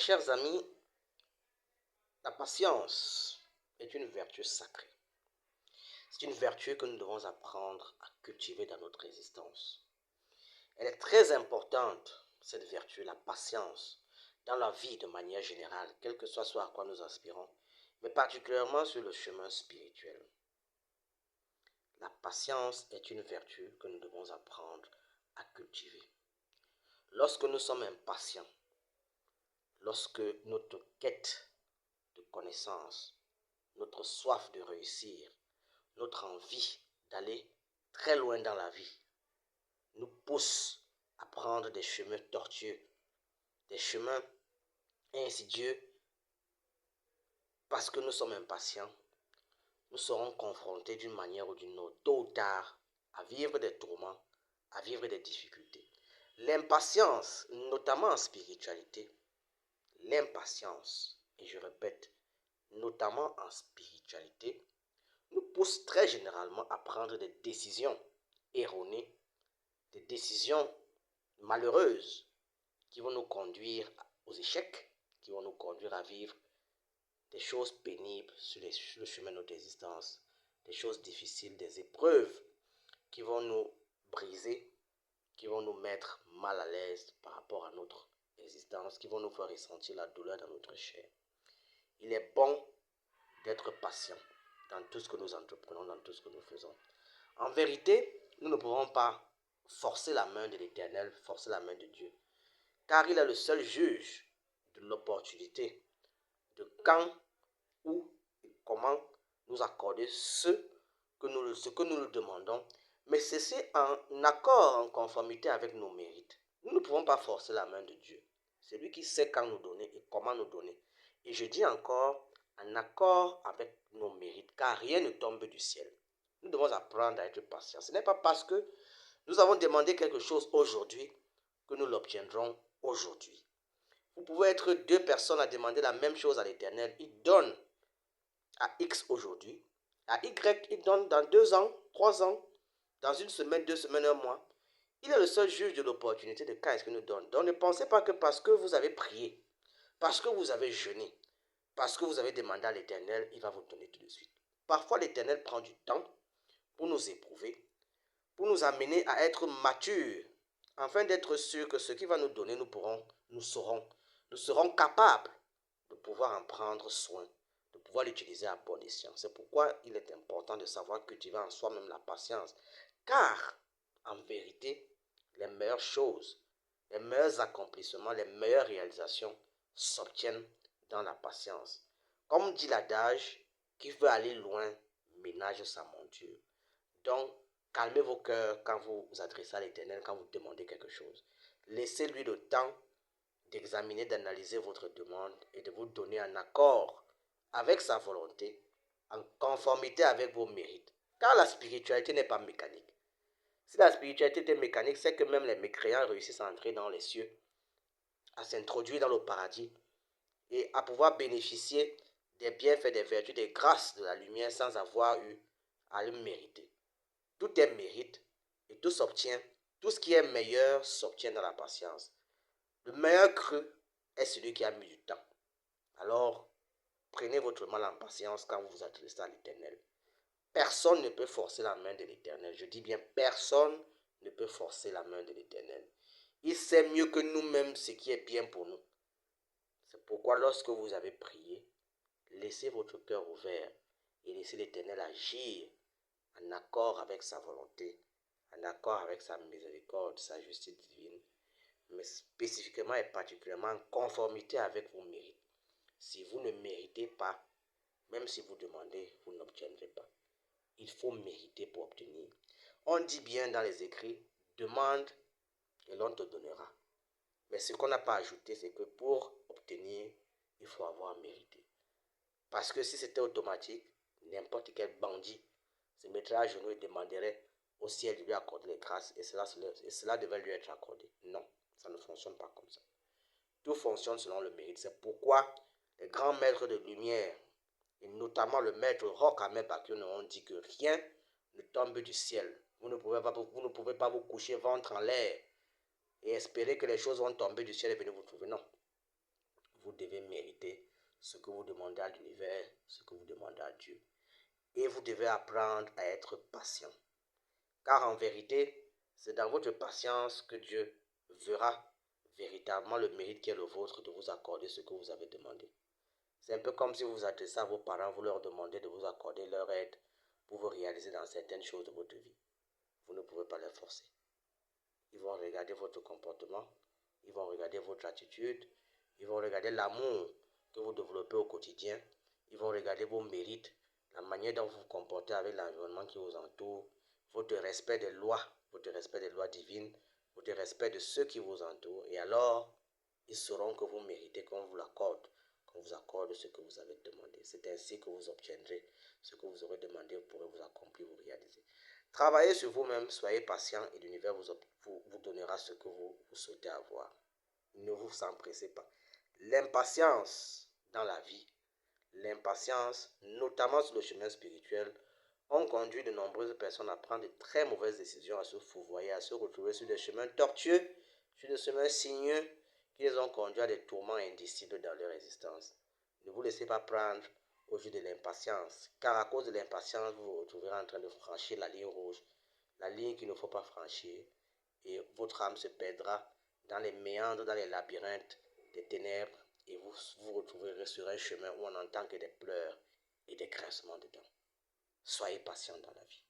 chers amis, la patience est une vertu sacrée. C'est une vertu que nous devons apprendre à cultiver dans notre existence. Elle est très importante, cette vertu, la patience, dans la vie de manière générale, quel que soit ce à quoi nous aspirons, mais particulièrement sur le chemin spirituel. La patience est une vertu que nous devons apprendre à cultiver. Lorsque nous sommes impatients, lorsque notre quête de connaissance, notre soif de réussir, notre envie d'aller très loin dans la vie nous pousse à prendre des chemins tortueux, des chemins insidieux, parce que nous sommes impatients, nous serons confrontés d'une manière ou d'une autre, tôt ou tard, à vivre des tourments, à vivre des difficultés. L'impatience, notamment en spiritualité, l'impatience, et je répète, notamment en spiritualité, nous pousse très généralement à prendre des décisions erronées, des décisions malheureuses qui vont nous conduire aux échecs, qui vont nous conduire à vivre des choses pénibles sur le chemin de notre existence, des choses difficiles, des épreuves qui vont nous briser, qui vont nous mettre mal à l'aise par rapport à notre existence, qui vont nous faire ressentir la douleur dans notre chair. Il est bon d'être patient dans tout ce que nous entreprenons, dans tout ce que nous faisons. En vérité, nous ne pouvons pas forcer la main de l'Éternel, forcer la main de Dieu, car il est le seul juge de l'opportunité, de quand, où et comment nous accorder ce que nous lui demandons, mais ceci en accord, en conformité avec nos mérites. Nous ne pouvons pas forcer la main de Dieu. C'est lui qui sait quand nous donner et comment nous donner. Et je dis encore, en accord avec nos mérites, car rien ne tombe du ciel. Nous devons apprendre à être patients. Ce n'est pas parce que nous avons demandé quelque chose aujourd'hui que nous l'obtiendrons aujourd'hui. Vous pouvez être deux personnes à demander la même chose à l'Éternel. Il donne à X aujourd'hui, à Y, il donne dans 2 ans, 3 ans, dans 1 semaine, 2 semaines, 1 mois. Il est le seul juge de l'opportunité de quand est-ce qu'il nous donne. Donc ne pensez pas que parce que vous avez prié, parce que vous avez jeûné, parce que vous avez demandé à l'Éternel, il va vous donner tout de suite. Parfois l'Éternel prend du temps pour nous éprouver, pour nous amener à être matures, afin d'être sûr que ce qu'il va nous donner, nous serons capables de pouvoir en prendre soin, de pouvoir l'utiliser à bon escient. C'est pourquoi il est important de savoir cultiver en soi-même la patience. Car, en vérité, les meilleures choses, les meilleurs accomplissements, les meilleures réalisations s'obtiennent dans la patience. Comme dit l'adage, qui veut aller loin ménage sa monture. Donc, calmez vos cœurs quand vous vous adressez à l'Éternel, quand vous demandez quelque chose. Laissez-lui le temps d'examiner, d'analyser votre demande et de vous donner un accord avec sa volonté, en conformité avec vos mérites. Car la spiritualité n'est pas mécanique. Si la spiritualité était mécanique, c'est que même les mécréants réussissent à entrer dans les cieux, à s'introduire dans le paradis et à pouvoir bénéficier des bienfaits, des vertus, des grâces de la lumière sans avoir eu à le mériter. Tout est mérite et tout s'obtient. Tout ce qui est meilleur s'obtient dans la patience. Le meilleur cru est celui qui a mis du temps. Alors, prenez votre mal en patience quand vous vous adressez à l'Éternel. Personne ne peut forcer la main de l'Éternel. Je dis bien, personne ne peut forcer la main de l'Éternel. Il sait mieux que nous-mêmes ce qui est bien pour nous. C'est pourquoi lorsque vous avez prié, laissez votre cœur ouvert et laissez l'Éternel agir en accord avec sa volonté, en accord avec sa miséricorde, sa justice divine, mais spécifiquement et particulièrement en conformité avec vos mérites. Si vous ne méritez pas, même si vous demandez, vous n'obtiendrez pas. Il faut mériter pour obtenir. On dit bien dans les écrits, demande et l'on te donnera. Mais ce qu'on n'a pas ajouté, c'est que pour obtenir, il faut avoir mérité. Parce que si c'était automatique, n'importe quel bandit se mettrait à genoux et demanderait au ciel de lui accorder les grâces et cela devait lui être accordé. Non, ça ne fonctionne pas comme ça. Tout fonctionne selon le mérite. C'est pourquoi les grands maîtres de lumière, et notamment le maître Roch Ahmed Bakyoun, ont dit que rien ne tombe du ciel. Vous ne pouvez pas vous coucher ventre en l'air et espérer que les choses vont tomber du ciel et venir vous trouver. Non. Vous devez mériter ce que vous demandez à l'univers, ce que vous demandez à Dieu. Et vous devez apprendre à être patient. Car en vérité, c'est dans votre patience que Dieu verra véritablement le mérite qui est le vôtre de vous accorder ce que vous avez demandé. C'est un peu comme si vous vous adressez à vos parents, vous leur demandez de vous accorder leur aide pour vous réaliser dans certaines choses de votre vie. Vous ne pouvez pas les forcer. Ils vont regarder votre comportement, ils vont regarder votre attitude, ils vont regarder l'amour que vous développez au quotidien, ils vont regarder vos mérites, la manière dont vous vous comportez avec l'environnement qui vous entoure, votre respect des lois divines, votre respect de ceux qui vous entourent. Et alors, ils sauront que vous méritez qu'on vous l'accorde, qu'on vous accorde ce que vous avez demandé. C'est ainsi que vous obtiendrez ce que vous aurez demandé, vous pourrez vous accomplir, vous réaliser. Travaillez sur vous-même, soyez patient et l'univers vous donnera ce que vous souhaitez avoir. Ne vous empressez pas. L'impatience dans la vie, l'impatience, notamment sur le chemin spirituel, ont conduit de nombreuses personnes à prendre de très mauvaises décisions, à se fourvoyer, à se retrouver sur des chemins tortueux, sur des chemins sinueux qui les ont conduits à des tourments indicibles dans leur existence. Ne vous laissez pas prendre au jeu de l'impatience, car à cause de l'impatience, vous vous retrouverez en train de franchir la ligne rouge, la ligne qu'il ne faut pas franchir, et votre âme se perdra dans les méandres, dans les labyrinthes des ténèbres, et vous vous retrouverez sur un chemin où on n'entend que des pleurs et des grincements de dents. Soyez patient dans la vie.